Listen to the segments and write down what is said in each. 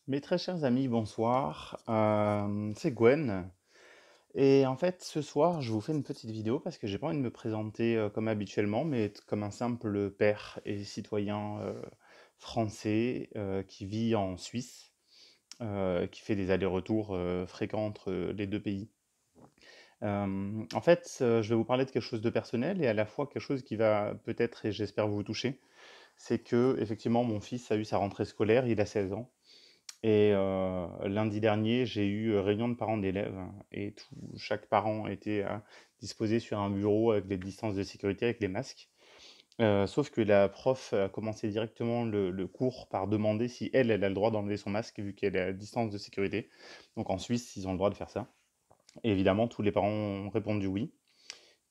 Mes très chers amis, bonsoir. C'est Gwen. Et en fait, ce soir, je vous fais une petite vidéo parce que j'ai pas envie de me présenter comme habituellement, mais comme un simple père et citoyen français qui vit en Suisse, qui fait des allers-retours fréquents entre les deux pays. En fait, je vais vous parler de quelque chose de personnel et à la fois quelque chose qui va peut-être, et j'espère vous toucher. C'est que, effectivement, mon fils a eu sa rentrée scolaire, il a 16 ans. Et lundi dernier, j'ai eu réunion de parents d'élèves et chaque parent était disposé sur un bureau avec les distances de sécurité, avec les masques. Sauf que la prof a commencé directement le cours par demander si elle a le droit d'enlever son masque vu qu'elle est à distance de sécurité. Donc en Suisse, ils ont le droit de faire ça. Et évidemment, tous les parents ont répondu oui.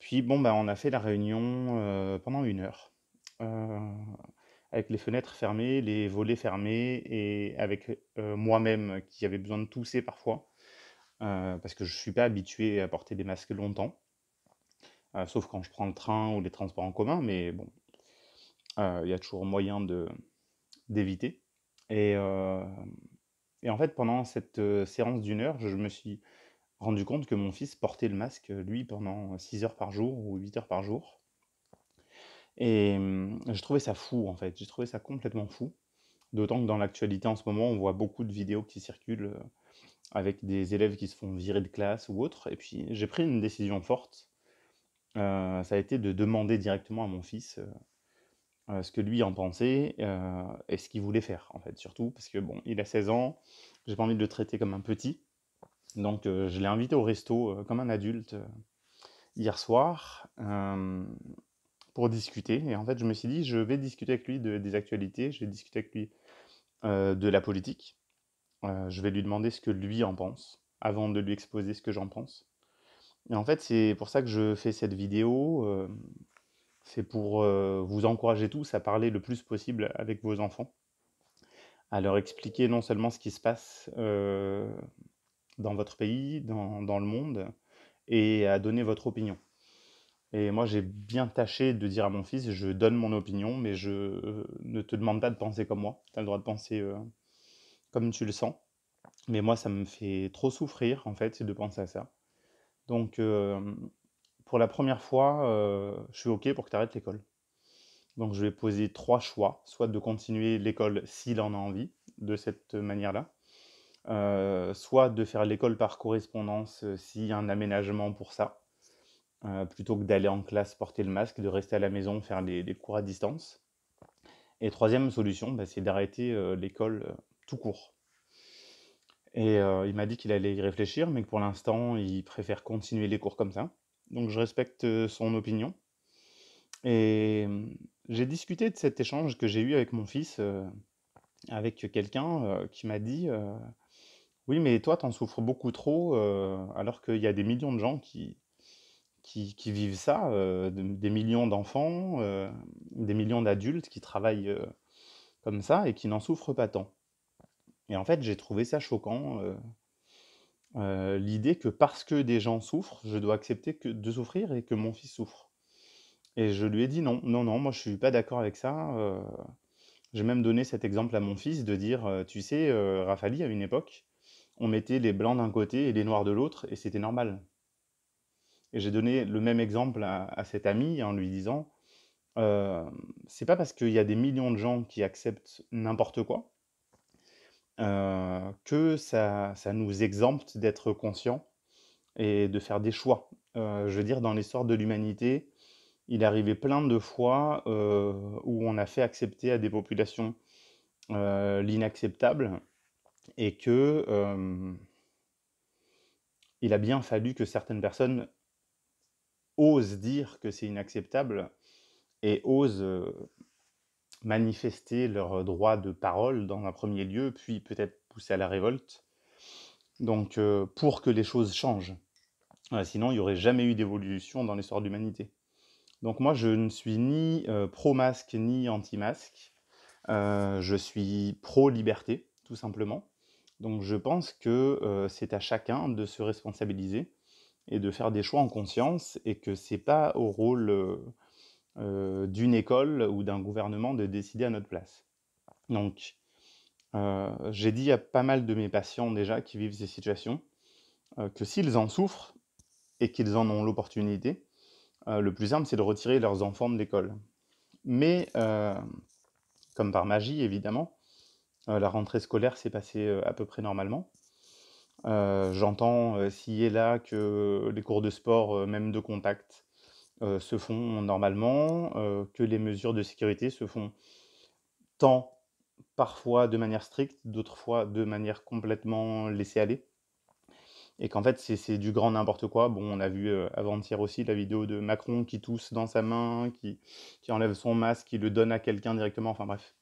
Puis bon, bah, on a fait la réunion pendant 1 heure. Euh, avec les fenêtres fermées, les volets fermés et avec moi-même qui avait besoin de tousser parfois, parce que je ne suis pas habitué à porter des masques longtemps, sauf quand je prends le train ou les transports en commun, mais bon, il y a toujours moyen d'éviter. Et, euh, et en fait, pendant cette séance d'1 heure, je me suis rendu compte que mon fils portait le masque, lui, pendant 6 heures par jour ou 8 heures par jour. Et je trouvais ça fou, en fait. J'ai trouvé ça complètement fou. D'autant que dans l'actualité en ce moment, on voit beaucoup de vidéos qui circulent avec des élèves qui se font virer de classe ou autre. Et puis j'ai pris une décision forte. Ça a été de demander directement à mon fils ce que lui en pensait et ce qu'il voulait faire, en fait, surtout parce que bon, il a 16 ans, j'ai pas envie de le traiter comme un petit. Donc je l'ai invité au resto comme un adulte hier soir pour discuter. Et en fait, je me suis dit, je vais discuter avec lui des actualités, je vais discuter avec lui de la politique. Je vais lui demander ce que lui en pense, avant de lui exposer ce que j'en pense. Et en fait, c'est pour ça que je fais cette vidéo. C'est pour vous encourager tous à parler le plus possible avec vos enfants, à leur expliquer non seulement ce qui se passe dans votre pays, dans le monde, et à donner votre opinion. Et moi, j'ai bien tâché de dire à mon fils, je donne mon opinion, mais je ne te demande pas de penser comme moi. Tu as le droit de penser comme tu le sens. Mais moi, ça me fait trop souffrir, en fait, de penser à ça. Donc, pour la première fois, je suis OK pour que tu arrêtes l'école. Donc, je vais poser 3 choix, soit de continuer l'école s'il en a envie, de cette manière-là, soit de faire l'école par correspondance s'il y a un aménagement pour ça, plutôt que d'aller en classe porter le masque, de rester à la maison, faire les cours à distance. Et troisième solution, bah, c'est d'arrêter l'école tout court. Et il m'a dit qu'il allait y réfléchir, mais que pour l'instant, il préfère continuer les cours comme ça. Donc je respecte son opinion. Et j'ai discuté de cet échange que j'ai eu avec mon fils, avec quelqu'un qui m'a dit oui, mais toi, t'en souffres beaucoup trop, alors qu'il y a des millions de gens qui vivent ça, des millions d'enfants, des millions d'adultes qui travaillent comme ça et qui n'en souffrent pas tant. Et en fait, j'ai trouvé ça choquant. L'idée que parce que des gens souffrent, je dois accepter de souffrir et que mon fils souffre. Et je lui ai dit non, non, non, moi je suis pas d'accord avec ça. J'ai même donné cet exemple à mon fils de dire, tu sais, Rafali, à une époque, on mettait les blancs d'un côté et les noirs de l'autre, et c'était normal. Et j'ai donné le même exemple à cet ami en lui disant, euh, c'est pas parce qu'il y a des millions de gens qui acceptent n'importe quoi que ça nous exempte d'être conscients et de faire des choix. Je veux dire, dans l'histoire de l'humanité, il est arrivé plein de fois où on a fait accepter à des populations l'inacceptable et que il a bien fallu que certaines personnes osent dire que c'est inacceptable et osent manifester leur droit de parole dans un premier lieu, puis peut-être pousser à la révolte. Donc, pour que les choses changent. Sinon, il n'y aurait jamais eu d'évolution dans l'histoire de l'humanité. Donc moi, je ne suis ni pro-masque ni anti-masque. Je suis pro-liberté, tout simplement. Donc je pense que c'est à chacun de se responsabiliser et de faire des choix en conscience et que c'est pas au rôle d'une école ou d'un gouvernement de décider à notre place. Donc J'ai dit à pas mal de mes patients déjà qui vivent ces situations, que s'ils en souffrent et qu'ils en ont l'opportunité, le plus simple, c'est de retirer leurs enfants de l'école. Mais, comme par magie évidemment, la rentrée scolaire s'est passée, à peu près normalement. J'entends, ci et là que les cours de sport, même de contact, se font normalement, que les mesures de sécurité se font tant parfois de manière stricte, d'autres fois de manière complètement laissée aller et qu'en fait c'est du grand n'importe quoi. Bon, on a vu, avant-hier aussi la vidéo de Macron qui tousse dans sa main, qui enlève son masque, qui le donne à quelqu'un directement, enfin bref.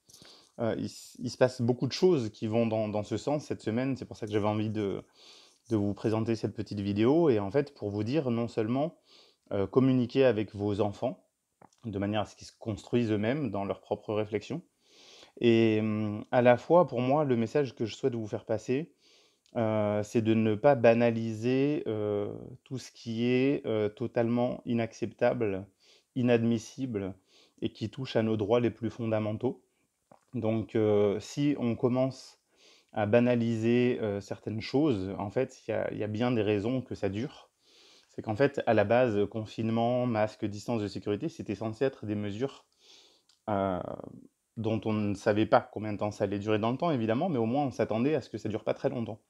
Il se passe beaucoup de choses qui vont dans ce sens cette semaine. C'est pour ça que j'avais envie de vous présenter cette petite vidéo et en fait pour vous dire non seulement, communiquer avec vos enfants, de manière à ce qu'ils se construisent eux-mêmes dans leurs propres réflexions et à la fois pour moi le message que je souhaite vous faire passer, c'est de ne pas banaliser, tout ce qui est, totalement inacceptable, inadmissible et qui touche à nos droits les plus fondamentaux. Donc si on commence à banaliser, certaines choses, en fait, il y a bien des raisons que ça dure. C'est qu'en fait, à la base, confinement, masque, distance de sécurité, c'était censé être des mesures, heu, dont on ne savait pas combien de temps ça allait durer dans le temps évidemment, mais au moins on s'attendait à ce que ça dure pas très longtemps.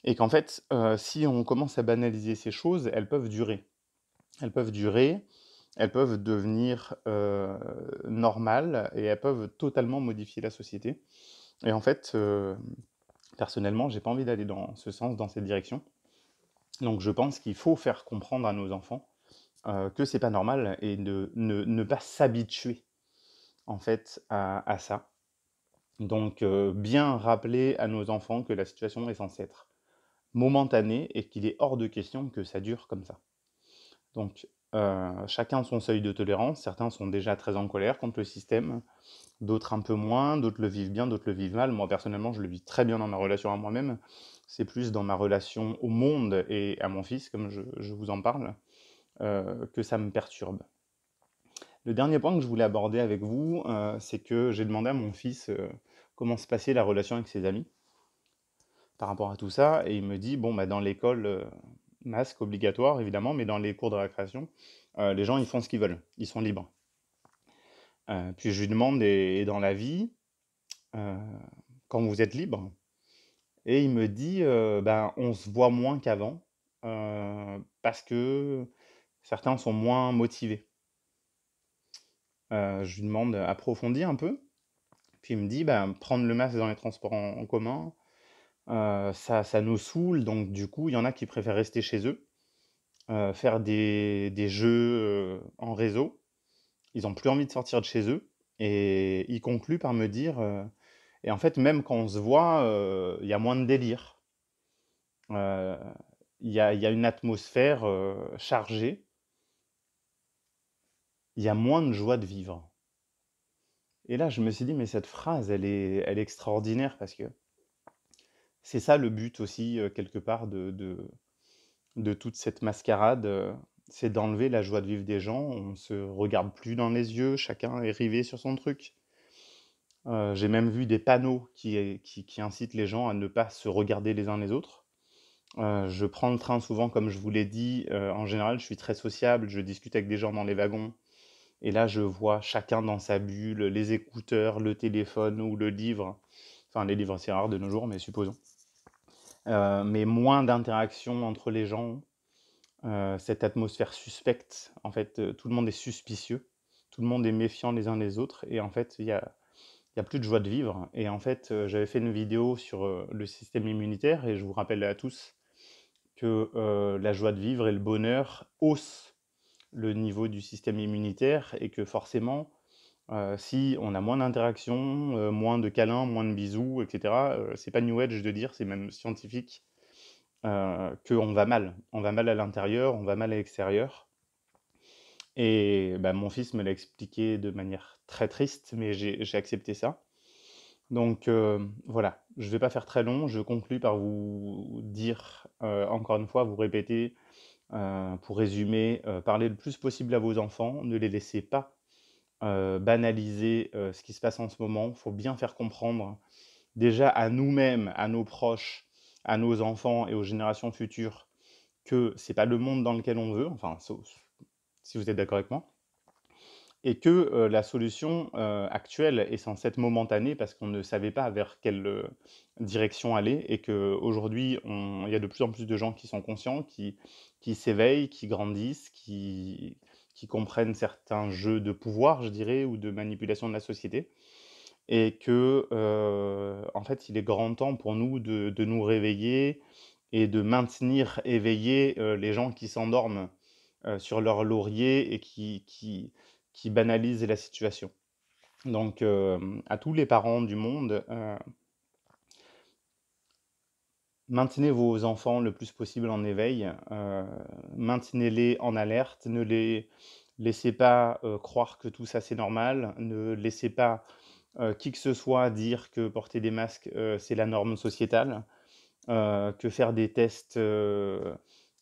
Et qu'en fait, si on commence à banaliser ces choses, elles peuvent durer. Elles peuvent durer, elles peuvent devenir, normales et elles peuvent totalement modifier la société. Et en fait, personnellement, j'ai pas envie d'aller dans ce sens, dans cette direction. Donc je pense qu'il faut faire comprendre à nos enfants, que c'est pas normal et de ne pas s'habituer, en fait, à ça. Donc bien rappeler à nos enfants que la situation est censée être momentanée et qu'il est hors de question que ça dure comme ça. Donc chacun son seuil de tolérance. Certains sont déjà très en colère contre le système, d'autres un peu moins, d'autres le vivent bien, d'autres le vivent mal. Moi, personnellement, je le vis très bien dans ma relation à moi-même. C'est plus dans ma relation au monde et à mon fils, comme je vous en parle, que ça me perturbe. Le dernier point que je voulais aborder avec vous, c'est que j'ai demandé à mon fils, comment se passait la relation avec ses amis par rapport à tout ça et il me dit: «Bon, bah, dans l'école, masque obligatoire évidemment, mais dans les cours de récréation, les gens ils font ce qu'ils veulent, ils sont libres». Puis je lui demande: «Et dans la vie, heu, quand vous êtes libre?» Et il me dit: «Ben, on se voit moins qu'avant, parce que certains sont moins motivés». Je lui demande: «Approfondis un peu?» Puis il me dit: «Ben, prendre le masque dans les transports en commun, ça nous saoule, donc du coup, il y en a qui préfèrent rester chez eux, faire des jeux, en réseau. Ils ont plus envie de sortir de chez eux» et il conclut par me dire, «Et en fait, même quand on se voit, il y a moins de délire». Heu, il y a une atmosphère, chargée, il y a moins de joie de vivre et là, je me suis dit: «Mais cette phrase, elle est extraordinaire» parce que c'est ça le but aussi, quelque part de toute cette mascarade, c'est d'enlever la joie de vivre des gens. On se regarde plus dans les yeux, chacun est rivé sur son truc. J'ai même vu des panneaux qui incitent les gens à ne pas se regarder les uns les autres. Je prends le train souvent comme je vous l'ai dit, en général, je suis très sociable, je discute avec des gens dans les wagons et là, je vois chacun dans sa bulle, les écouteurs, le téléphone ou le livre. Enfin, les livres, c'est rare de nos jours, mais supposons. Mais moins d'interaction entre les gens, cette atmosphère suspecte. En fait, tout le monde est suspicieux, tout le monde est méfiant les uns les autres et en fait, il y a plus de joie de vivre et en fait, j'avais fait une vidéo sur, le système immunitaire et je vous rappelle à tous que, la joie de vivre et le bonheur haussent le niveau du système immunitaire et que forcément, si on a moins d'interactions, moins de câlins, moins de bisous et cetera, c'est pas new age de dire, c'est même scientifique, qu'on va mal. On va mal à l'intérieur, on va mal à l'extérieur et bah, mon fils me l'a expliqué de manière très triste, mais j'ai accepté ça. Donc voilà, je vais pas faire très long, je conclus par vous dire, encore une fois, vous répéter, pour résumer, parlez le plus possible à vos enfants, ne les laissez pas, banaliser, ce qui se passe en ce moment. Il faut bien faire comprendre, déjà à nous-mêmes, à nos proches, à nos enfants et aux générations futures que c'est pas le monde dans lequel on veut, enfin, sauf si vous êtes d'accord avec moi, et que la solution actuelle est censée être momentanée parce qu'on ne savait pas vers quelle direction aller, et qu'aujourd'hui, il y a de plus en plus de gens qui sont conscients, qui s'éveillent, qui grandissent, qui comprennent certains jeux de pouvoir, je dirais, ou de manipulation de la société, et que, en fait, il est grand temps pour nous de nous réveiller et de maintenir éveillés les gens qui s'endorment sur leur laurier et qui banalisent la situation. Donc, à tous les parents du monde, maintenez vos enfants le plus possible en éveil, maintenez-les en alerte, ne les laissez pas croire que tout ça c'est normal, ne laissez pas qui que ce soit dire que porter des masques c'est la norme sociétale, que faire des tests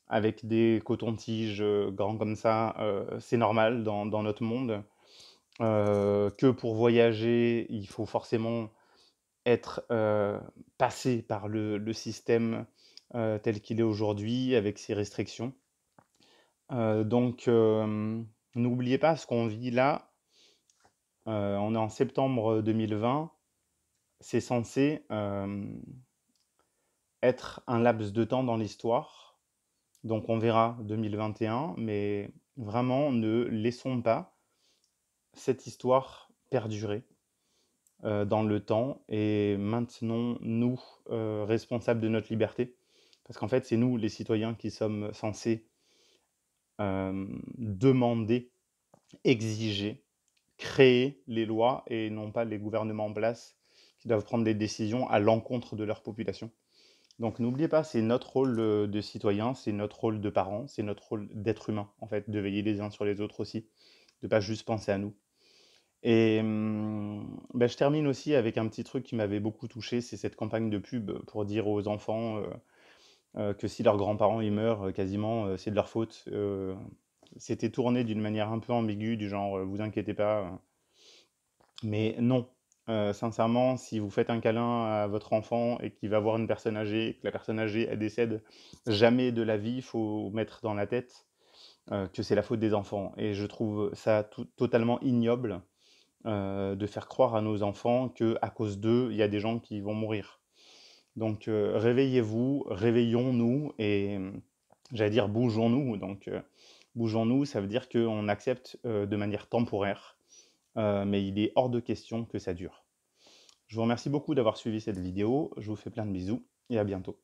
avec des cotons-tiges grands comme ça, c'est normal dans notre monde, que pour voyager, il faut forcément être passé par le système tel qu'il est aujourd'hui avec ses restrictions. Donc, n'oubliez pas ce qu'on vit là, on est en septembre 2020, c'est censé être un laps de temps dans l'histoire. Donc on verra 2021, mais vraiment ne laissons pas cette histoire perdurer dans le temps et maintenons-nous responsables de notre liberté. Parce qu'en fait, c'est nous, les citoyens, qui sommes censés demander, exiger, créer les lois et non pas les gouvernements en place qui doivent prendre des décisions à l'encontre de leur population. Donc n'oubliez pas, c'est notre rôle de citoyen, c'est notre rôle de parent, c'est notre rôle d'être humain, en fait, de veiller les uns sur les autres aussi, de pas juste penser à nous. Et bah, je termine aussi avec un petit truc qui m'avait beaucoup touché, c'est cette campagne de pub pour dire aux enfants que si leurs grands-parents ils meurent, quasiment, c'est de leur faute. C'était tourné d'une manière un peu ambiguë, du genre vous inquiétez pas. Mais non, sincèrement, si vous faites un câlin à votre enfant et qu'il va voir une personne âgée, et que la personne âgée elle décède, jamais de la vie, il faut mettre dans la tête que c'est la faute des enfants. Et je trouve ça totalement ignoble de faire croire à nos enfants qu'à cause d'eux, il y a des gens qui vont mourir. Donc réveillez-vous, réveillons-nous et j'allais dire bougeons-nous. Donc bougeons-nous, ça veut dire qu'on accepte de manière temporaire, mais il est hors de question que ça dure. Je vous remercie beaucoup d'avoir suivi cette vidéo, je vous fais plein de bisous et à bientôt.